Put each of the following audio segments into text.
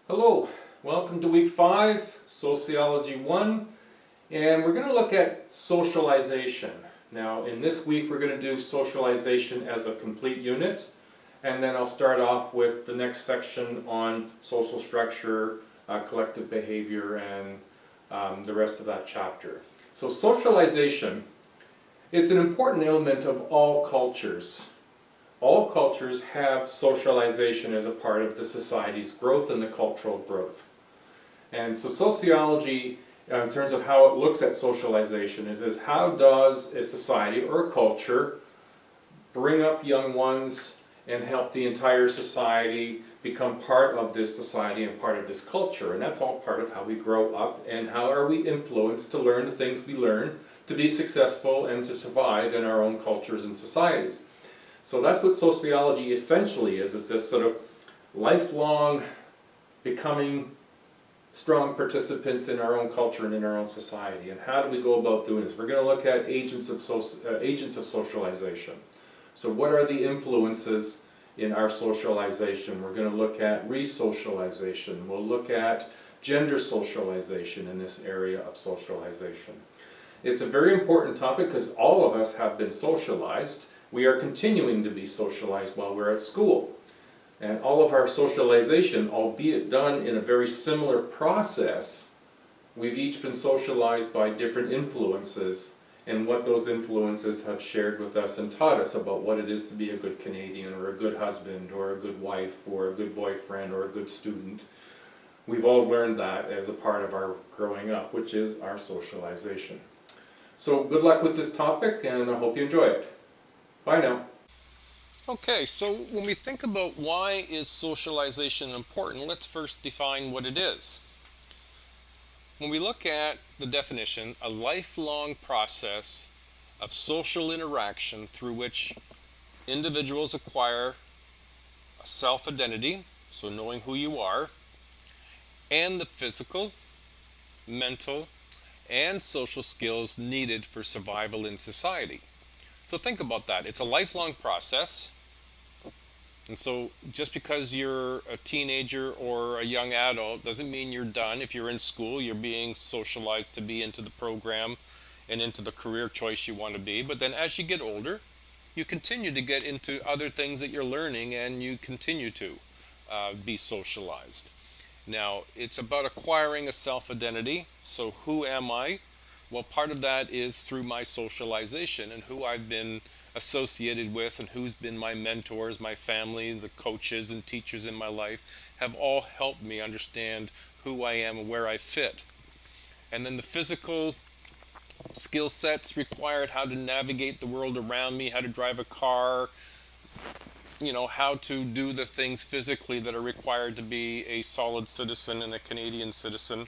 Hello, welcome to week 5, Sociology 1, and we're going to look at socialization. Now in this week we're going to do socialization as a complete unit, and then I'll start off with the next section on social structure, collective behavior, and the rest of that chapter. So socialization, it's an important element of all cultures. All cultures have socialization as a part of the society's growth and the cultural growth. And so sociology, in terms of how it looks at socialization, is how does a society or a culture bring up young ones and help the entire society become part of this society and part of this culture. And that's all part of how we grow up and how are we influenced to learn the things we learn to be successful and to survive in our own cultures and societies. So that's what sociology essentially is. It's this sort of lifelong becoming strong participants in our own culture and in our own society. And how do we go about doing this? We're going to look at agents of socialization. So what are the influences in our socialization? We're going to look at re-socialization. We'll look at gender socialization in this area of socialization. It's a very important topic because all of us have been socialized. We are continuing to be socialized while we're at school. And all of our socialization, albeit done in a very similar process, we've each been socialized by different influences and what those influences have shared with us and taught us about what it is to be a good Canadian or a good husband or a good wife or a good boyfriend or a good student. We've all learned that as a part of our growing up, which is our socialization. So good luck with this topic, and I hope you enjoy it. Bye now. Okay, so when we think about why is socialization important, let's first define what it is. When we look at the definition, a lifelong process of social interaction through which individuals acquire a self-identity, so knowing who you are, and the physical, mental, and social skills needed for survival in society. So think about that. It's a lifelong process. And so just because you're a teenager or a young adult doesn't mean you're done. If you're in school, you're being socialized to be into the program and into the career choice you want to be. But then as you get older, you continue to get into other things that you're learning and you continue to be socialized. Now, it's about acquiring a self-identity. So who am I? Well, part of that is through my socialization and who I've been associated with and who's been my mentors, my family, the coaches and teachers in my life have all helped me understand who I am and where I fit. And then the physical skill sets required, how to navigate the world around me, how to drive a car, how to do the things physically that are required to be a solid citizen and a Canadian citizen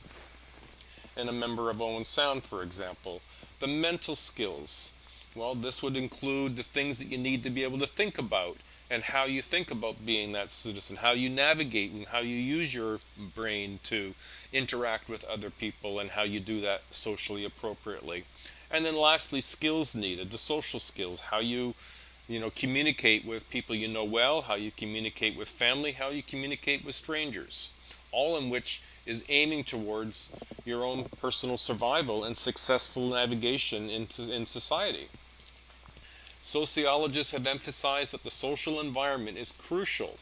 and a member of Owen Sound, for example. The mental skills, well, this would include the things that you need to be able to think about and how you think about being that citizen, how you navigate and how you use your brain to interact with other people and how you do that socially appropriately. And then lastly, skills needed, the social skills, how you communicate with people you know well, how you communicate with family, how you communicate with strangers, all in which is aiming towards your own personal survival and successful navigation in society. Sociologists have emphasized that the social environment is crucial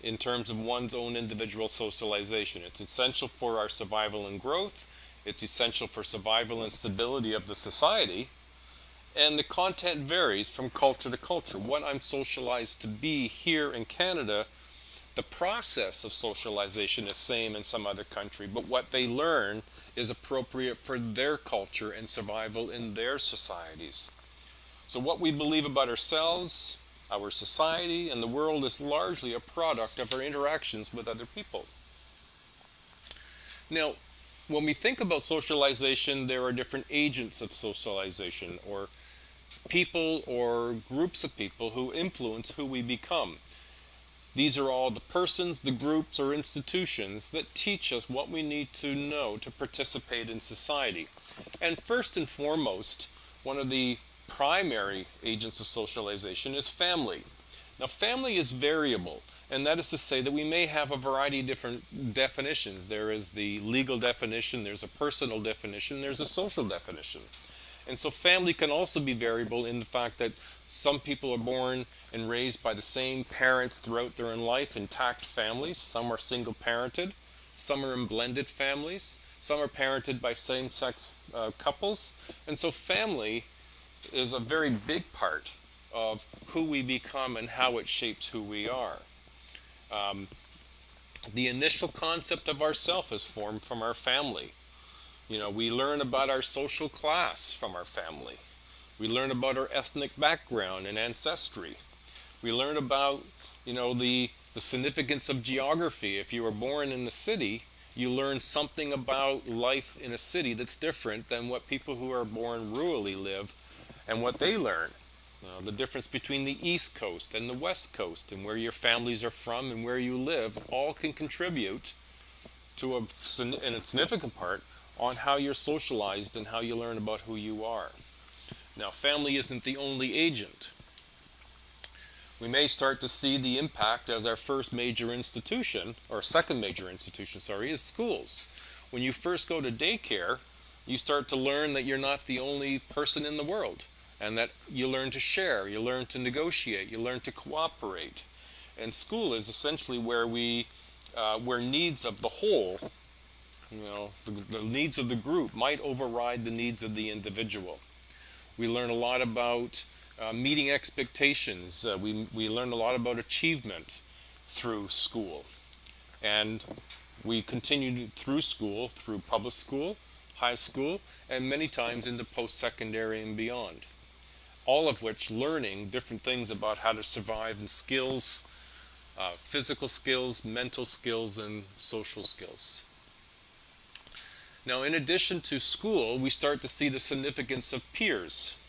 in terms of one's own individual socialization. It's essential for our survival and growth. It's essential for survival and stability of the society. And the content varies from culture to culture. What I'm socialized to be here in Canada, the process of socialization is same in some other country, but what they learn is appropriate for their culture and survival in their societies. So what we believe about ourselves, our society, and the world is largely a product of our interactions with other people. Now, when we think about socialization, there are different agents of socialization, or people or groups of people who influence who we become. These are all the persons, the groups, or institutions that teach us what we need to know to participate in society. And first and foremost, one of the primary agents of socialization is family. Now, family is variable. And that is to say that we may have a variety of different definitions. There is the legal definition, there's a personal definition, there's a social definition. And so family can also be variable in the fact that some people are born and raised by the same parents throughout their life, intact families. Some are single parented, some are in blended families, some are parented by same-sex couples. And so family is a very big part of who we become and how it shapes who we are. The initial concept of ourself is formed from our family. We learn about our social class from our family. We learn about our ethnic background and ancestry. We learn about, the significance of geography. If you were born in the city, you learn something about life in a city that's different than what people who are born rurally live and what they learn. The difference between the East Coast and the West Coast and where your families are from and where you live all can contribute to in a significant part on how you're socialized and how you learn about who you are. Now, family isn't the only agent. We may start to see the impact as our first major institution, or second major institution, is schools. When you first go to daycare, you start to learn that you're not the only person in the world, and that you learn to share, you learn to negotiate, you learn to cooperate. And school is essentially where where needs of the whole, the needs of the group might override the needs of the individual. We learn a lot about meeting expectations. We learn a lot about achievement through school. And we continue through school, through public school, high school, and many times into post-secondary and beyond. All of which learning different things about how to survive in skills, physical skills, mental skills, and social skills. Now, in addition to school, we start to see the significance of peers.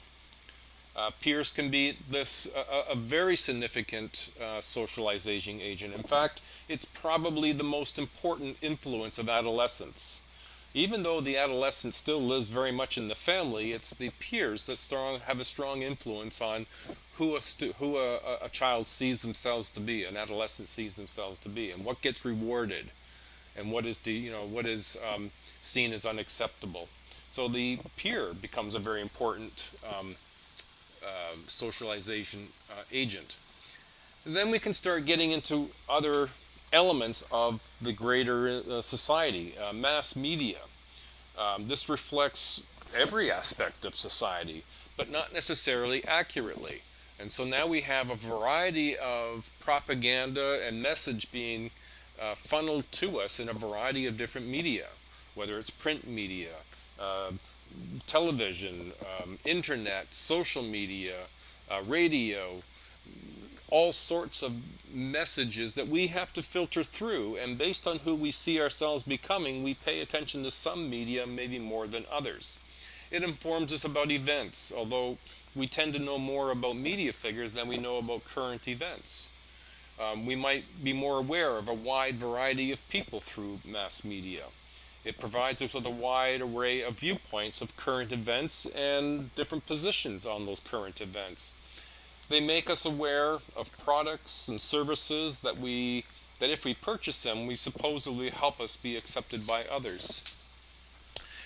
Peers can be a very significant socialization agent. In fact, it's probably the most important influence of adolescence. Even though the adolescent still lives very much in the family, it's the peers that have a strong influence on who a child sees themselves to be, an adolescent sees themselves to be, and what gets rewarded, and what is seen as unacceptable. So the peer becomes a very important socialization agent. Then we can start getting into other elements of the greater society, mass media. This reflects every aspect of society, but not necessarily accurately. And so now we have a variety of propaganda and message being funneled to us in a variety of different media, whether it's print media, television, internet, social media, radio, all sorts of messages that we have to filter through, and based on who we see ourselves becoming, we pay attention to some media maybe more than others. It informs us about events, although we tend to know more about media figures than we know about current events. We might be more aware of a wide variety of people through mass media. It provides us with a wide array of viewpoints of current events and different positions on those current events. They make us aware of products and services that if we purchase them, we supposedly help us be accepted by others.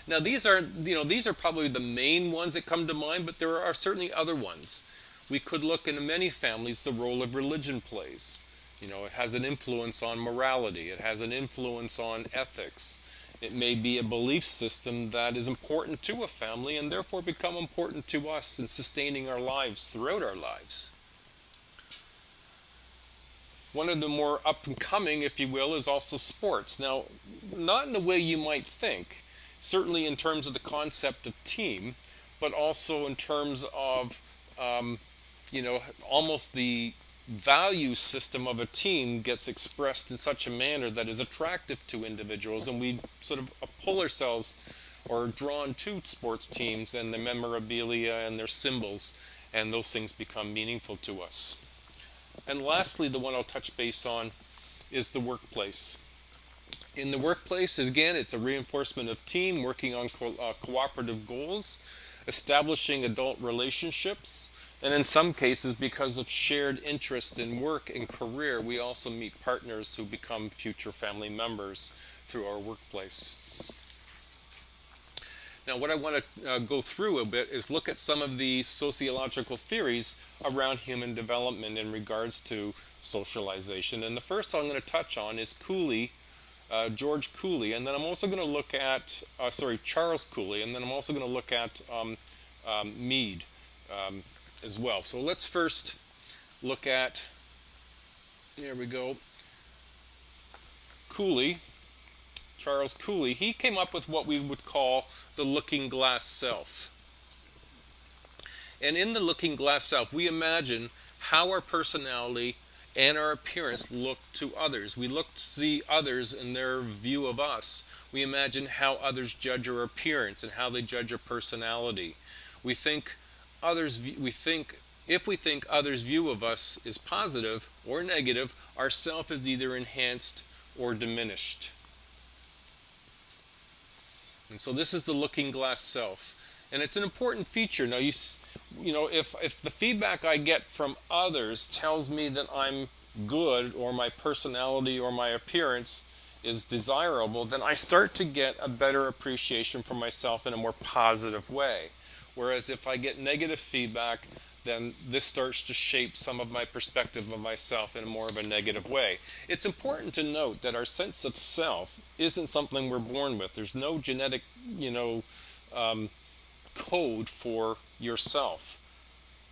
Now these are probably the main ones that come to mind, but there are certainly other ones. We could look in many families the role of religion plays. It has an influence on morality. It has an influence on ethics. It may be a belief system that is important to a family and therefore become important to us in sustaining our lives throughout our lives. One of the more up and coming, if you will, is also sports. Now, not in the way you might think, certainly in terms of the concept of team, but also in terms of, almost the value system of a team gets expressed in such a manner that is attractive to individuals, and we sort of pull ourselves or are drawn to sports teams and their memorabilia and their symbols, and those things become meaningful to us. And lastly, the one I'll touch base on is the workplace. In the workplace, again, it's a reinforcement of team, working on cooperative goals, establishing adult relationships, And in some cases, because of shared interest in work and career, we also meet partners who become future family members through our workplace. Now, what I want to go through a bit is look at some of the sociological theories around human development in regards to socialization. And the first I'm going to touch on is Cooley, George Cooley, and then I'm also going to look at, Charles Cooley, and then I'm also going to look at Mead as well. So let's first look at, there we go, Cooley. Charles Cooley, he came up with what we would call the looking-glass self. And in the looking-glass self, we imagine how our personality and our appearance look to others. We look to see others in their view of us. We imagine how others judge our appearance and how they judge our personality. We think if we think others' view of us is positive or negative, our self is either enhanced or diminished. And so this is the looking-glass self. And it's an important feature. Now, if the feedback I get from others tells me that I'm good, or my personality or my appearance is desirable, then I start to get a better appreciation for myself in a more positive way. Whereas if I get negative feedback, then this starts to shape some of my perspective of myself in a more of a negative way. It's important to note that our sense of self isn't something we're born with. There's no genetic, code for yourself.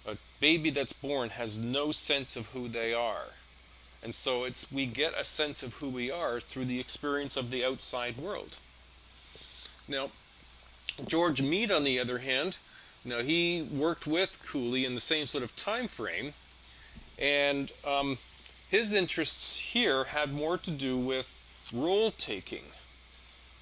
A baby that's born has no sense of who they are. And so we get a sense of who we are through the experience of the outside world. Now, George Mead, on the other hand, he worked with Cooley in the same sort of time frame, and his interests here had more to do with role-taking.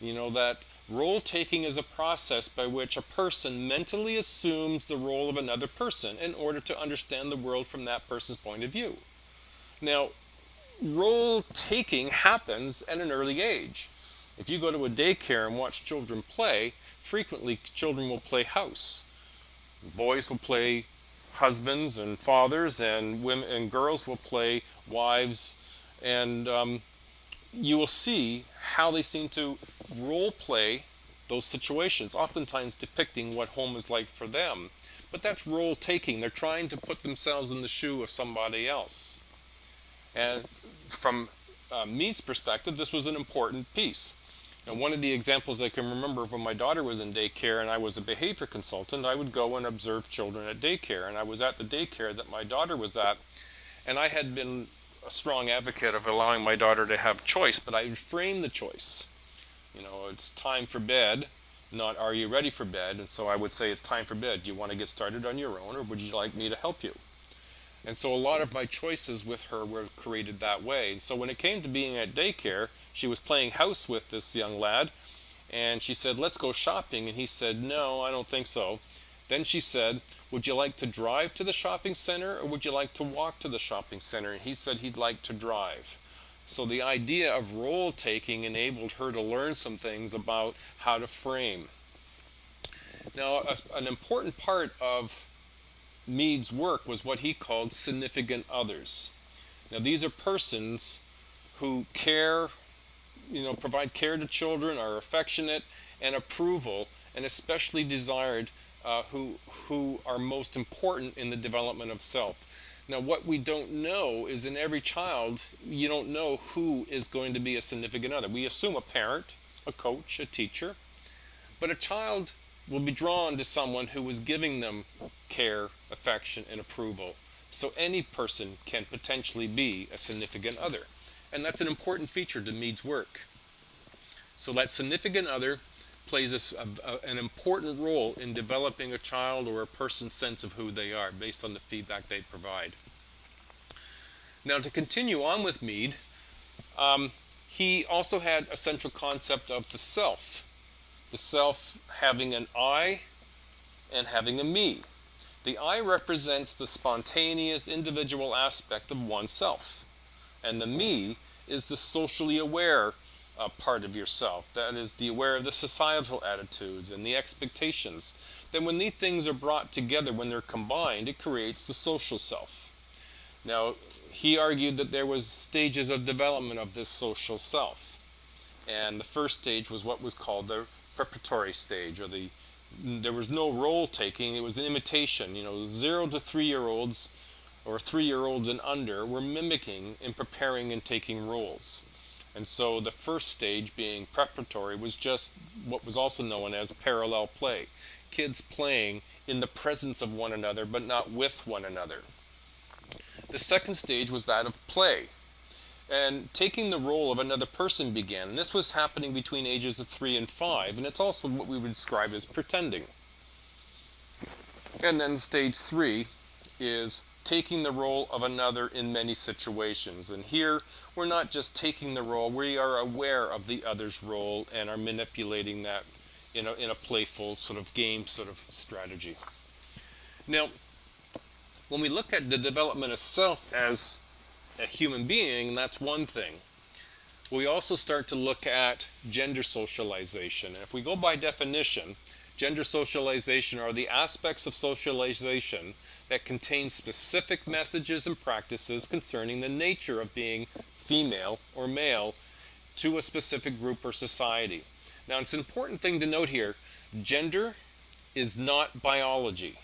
That role-taking is a process by which a person mentally assumes the role of another person in order to understand the world from that person's point of view. Now, role-taking happens at an early age. If you go to a daycare and watch children play, frequently children will play house. Boys will play husbands and fathers, and women and girls will play wives, and you will see how they seem to role play those situations, oftentimes depicting what home is like for them. But that's role taking. They're trying to put themselves in the shoe of somebody else. And from Mead's perspective, this was an important piece. Now, one of the examples I can remember when my daughter was in daycare and I was a behavior consultant, I would go and observe children at daycare. And I was at the daycare that my daughter was at, and I had been a strong advocate of allowing my daughter to have choice, but I would frame the choice. It's time for bed, not are you ready for bed? And so I would say, it's time for bed. Do you want to get started on your own, or would you like me to help you? And so a lot of my choices with her were created that way. And so when it came to being at daycare, she was playing house with this young lad, and she said, let's go shopping. And he said, no, I don't think so. Then she said, would you like to drive to the shopping center, or would you like to walk to the shopping center? And he said he'd like to drive. So the idea of role taking enabled her to learn some things about how to frame. Now, an important part of Mead's work was what he called significant others. Now, these are persons who care, provide care to children, are affectionate and approval, and especially desired, who are most important in the development of self. Now, what we don't know is in every child, you don't know who is going to be a significant other. We assume a parent, a coach, a teacher, but a child will be drawn to someone who is giving them care, affection, and approval. So any person can potentially be a significant other. And that's an important feature to Mead's work. So that significant other plays an important role in developing a child or a person's sense of who they are based on the feedback they provide. Now, to continue on with Mead, he also had a central concept of the self having an I and having a me. The I represents the spontaneous individual aspect of oneself, and the me is the socially aware part of yourself. That is, the aware of the societal attitudes and the expectations. then when these things are brought together, when they're combined, it creates the social self. Now, he argued that there was stages of development of this social self. And the first stage was what was called the preparatory stage, or there was no role taking, it was an imitation. 0 to 3-year-olds or 3-year-olds and under were mimicking and preparing and taking roles. And so the first stage, being preparatory, was just what was also known as parallel play. Kids playing in the presence of one another, but not with one another. The second stage was that of play. And taking the role of another person began. And this was happening between ages of 3 and 5, and it's also what we would describe as pretending. And then stage 3 is taking the role of another in many situations. And here, we're not just taking the role, we are aware of the other's role and are manipulating that in a playful sort of game sort of strategy. Now, when we look at the development of self as a human being, that's one thing. We also start to look at gender socialization. And if we go by definition, gender socialization are the aspects of socialization that contain specific messages and practices concerning the nature of being female or male to a specific group or society. Now, it's an important thing to note here, gender is not biology.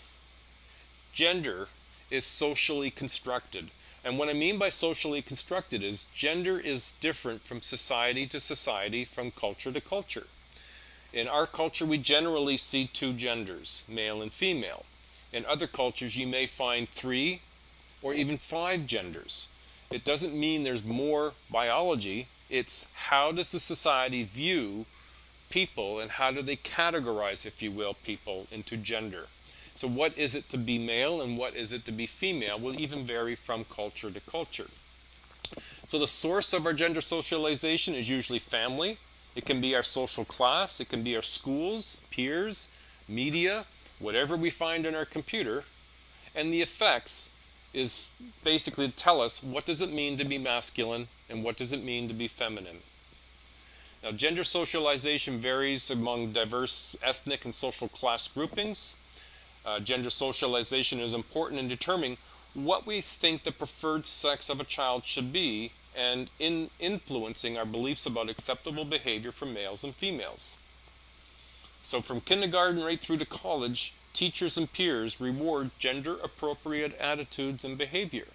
Gender is socially constructed. And what I mean by socially constructed is gender is different from society to society, from culture to culture. In our culture, we generally see 2 genders, male and female. In other cultures, you may find 3 or even 5 genders. It doesn't mean there's more biology. It's how does the society view people and how do they categorize, if you will, people into gender. So what is it to be male and what is it to be female will even vary from culture to culture. So the source of our gender socialization is usually family. It can be our social class. It can be our schools, peers, media, whatever we find in our computer. And the effects is basically to tell us what does it mean to be masculine and what does it mean to be feminine. Now, gender socialization varies among diverse ethnic and social class groupings. Gender socialization is important in determining what we think the preferred sex of a child should be and in influencing our beliefs about acceptable behavior for males and females. So from kindergarten right through to college, teachers and peers reward gender-appropriate attitudes and behavior.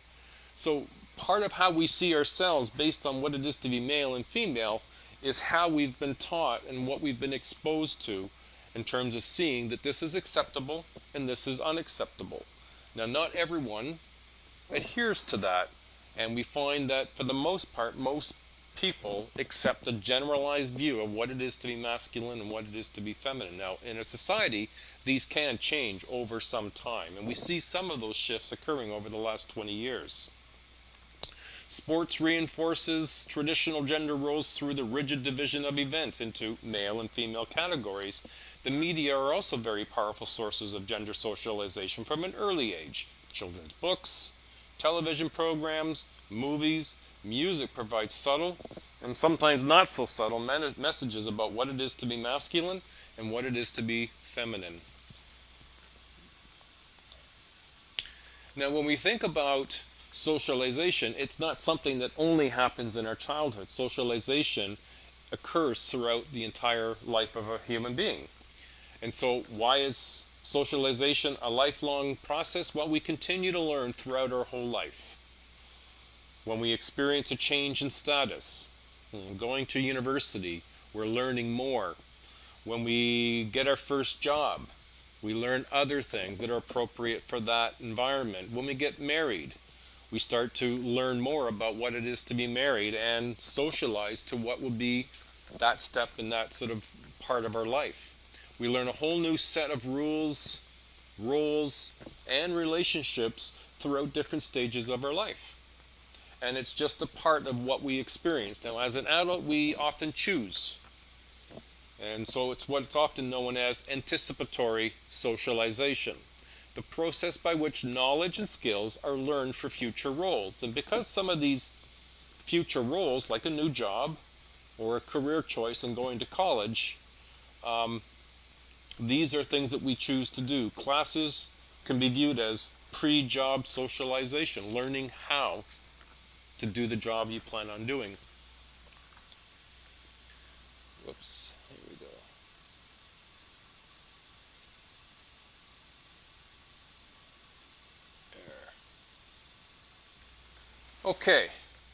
So part of how we see ourselves based on what it is to be male and female is how we've been taught and what we've been exposed to in terms of seeing that this is acceptable and this is unacceptable. Now, not everyone adheres to that, and we find that for the most part, most people accept a generalized view of what it is to be masculine and what it is to be feminine. Now, in a society, these can change over some time, and we see some of those shifts occurring over the last 20 years. Sports reinforces traditional gender roles through the rigid division of events into male and female categories. The media are also very powerful sources of gender socialization from an early age. Children's books, television programs, movies, music provides subtle and sometimes not so subtle messages about what it is to be masculine and what it is to be feminine. Now, when we think about socialization, it's not something that only happens in our childhood. Socialization occurs throughout the entire life of a human being. And so why is socialization a lifelong process? Well, we continue to learn throughout our whole life. When we experience a change in status, going to university, we're learning more. When we get our first job, we learn other things that are appropriate for that environment. When we get married, we start to learn more about what it is to be married and socialize to what will be that step in that sort of part of our life. We learn a whole new set of rules, roles, and relationships throughout different stages of our life. And it's just a part of what we experience. Now, as an adult, we often choose. And so it's what's often known as anticipatory socialization, the process by which knowledge and skills are learned for future roles. And because some of these future roles, like a new job or a career choice and going to college, these are things that we choose to do. Classes can be viewed as pre-job socialization, learning how to do the job you plan on doing. Whoops, here we go. There. Okay,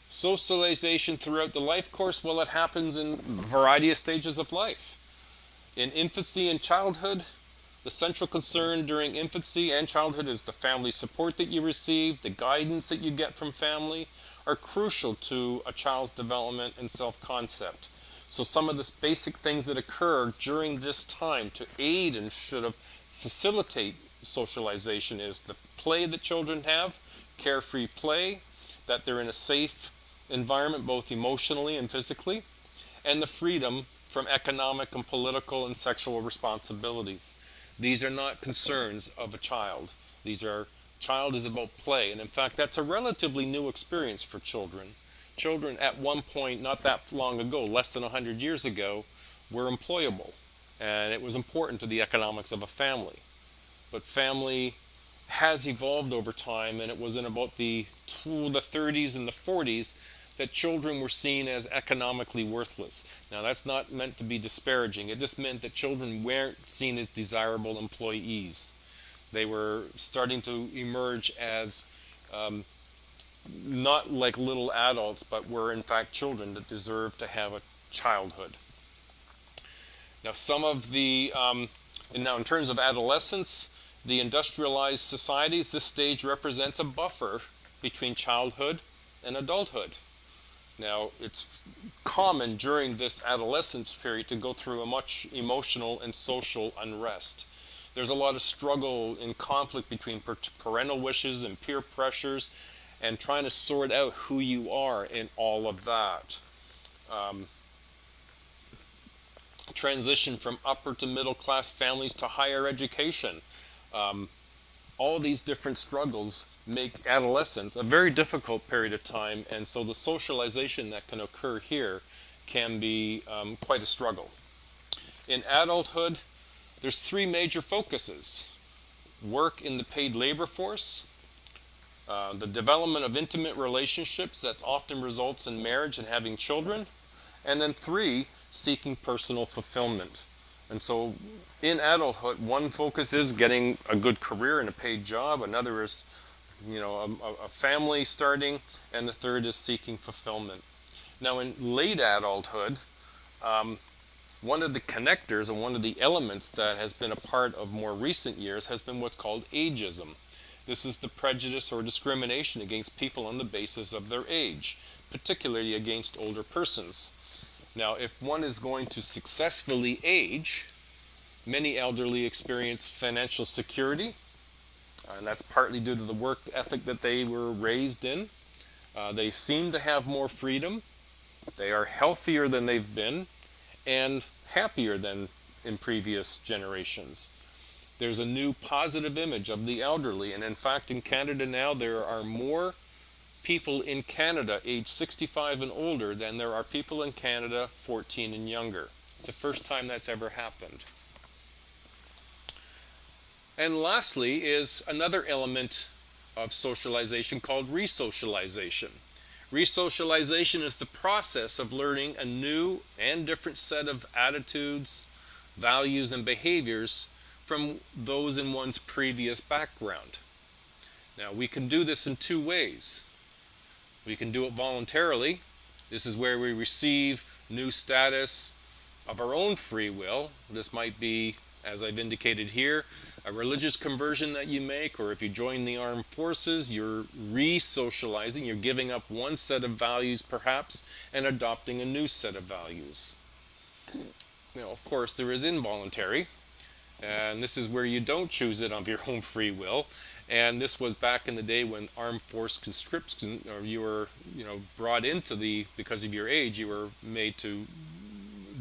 socialization throughout the life course, well, it happens in a variety of stages of life. In infancy and childhood, the central concern during infancy and childhood is the family support that you receive, the guidance that you get from family are crucial to a child's development and self-concept. So some of the basic things that occur during this time to aid and should have facilitate socialization is the play that children have, carefree play, that they're in a safe environment both emotionally and physically, and the freedom from economic and political and sexual responsibilities. These are not concerns of a child. Child is about play, and in fact that's a relatively new experience for children. Children at one point, not that long ago, less than 100 years ago, were employable, and it was important to the economics of a family. But family has evolved over time, and it was in about the 30s and the 40s that children were seen as economically worthless. Now that's not meant to be disparaging, it just meant that children weren't seen as desirable employees. They were starting to emerge as not like little adults, but were in fact children that deserved to have a childhood. Now in terms of adolescence, the industrialized societies, this stage represents a buffer between childhood and adulthood. Now, it's common during this adolescence period to go through a much emotional and social unrest. There's a lot of struggle and conflict between parental wishes and peer pressures and trying to sort out who you are in all of that. Transition from upper to middle class families to higher education. All these different struggles make adolescence a very difficult period of time, and so the socialization that can occur here can be quite a struggle. In adulthood, there's three major focuses: work in the paid labor force, the development of intimate relationships that often results in marriage and having children, and then three, seeking personal fulfillment. And so in adulthood, one focus is getting a good career and a paid job, another is a family starting, and the third is seeking fulfillment. Now in late adulthood, one of the connectors and one of the elements that has been a part of more recent years has been what's called ageism. This is the prejudice or discrimination against people on the basis of their age, particularly against older persons. Now, if one is going to successfully age, many elderly experience financial security, and that's partly due to the work ethic that they were raised in. They seem to have more freedom, they are healthier than they've been, and happier than in previous generations. There's a new positive image of the elderly, and in fact in Canada now there are more people in Canada age 65 and older than there are people in Canada 14 and younger. It's the first time that's ever happened. And lastly is another element of socialization called resocialization. Resocialization is the process of learning a new and different set of attitudes, values, and behaviors from those in one's previous background. Now, we can do this in two ways. We can do it voluntarily. This is where we receive new status of our own free will. This might be, as I've indicated here, a religious conversion that you make, or if you join the armed forces, you're re-socializing, you're giving up one set of values perhaps, and adopting a new set of values. Now, of course, there is involuntary, and this is where you don't choose it of your own free will. And this was back in the day when armed force conscription, or you were, brought into because of your age, you were made to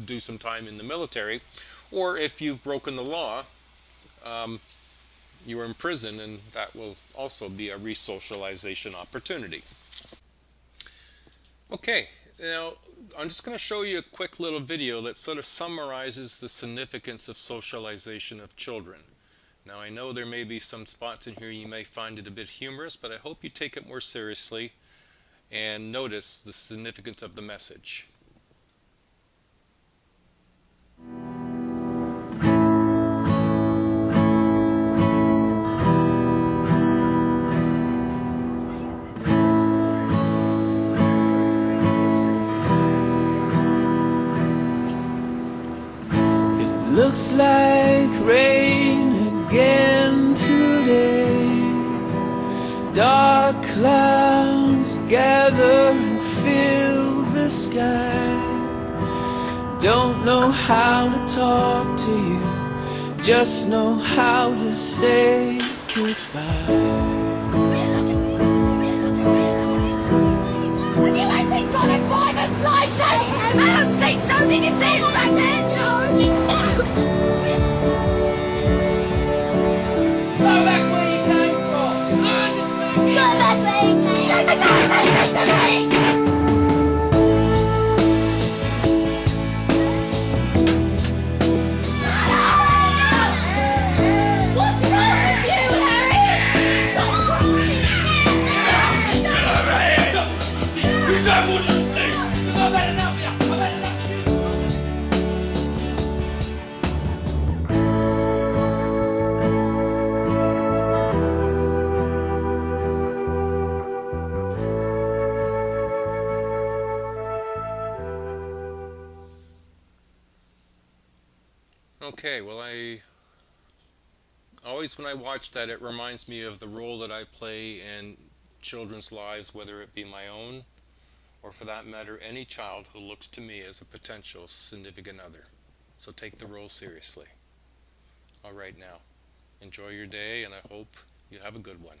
do some time in the military, or if you've broken the law, you were in prison, and that will also be a resocialization opportunity. Okay, now I'm just going to show you a quick little video that sort of summarizes the significance of socialization of children. Now I know there may be some spots in here you may find it a bit humorous, but I hope you take it more seriously and notice the significance of the message. Looks like rain again today. Dark clouds gather and fill the sky. Don't know how to talk to you, just know how to say goodbye. Have you actually got a driver's license? I don't think so. Did you see his back there, George? Go back where you came from. Learn this movie. Go back where you came from. What's wrong with you, Harry? You don't want to think. I've had enough of you. I've had enough of you. Okay, well, I always, when I watch that, it reminds me of the role that I play in children's lives, whether it be my own or, for that matter, any child who looks to me as a potential significant other. So take the role seriously. All right, now, enjoy your day, and I hope you have a good one.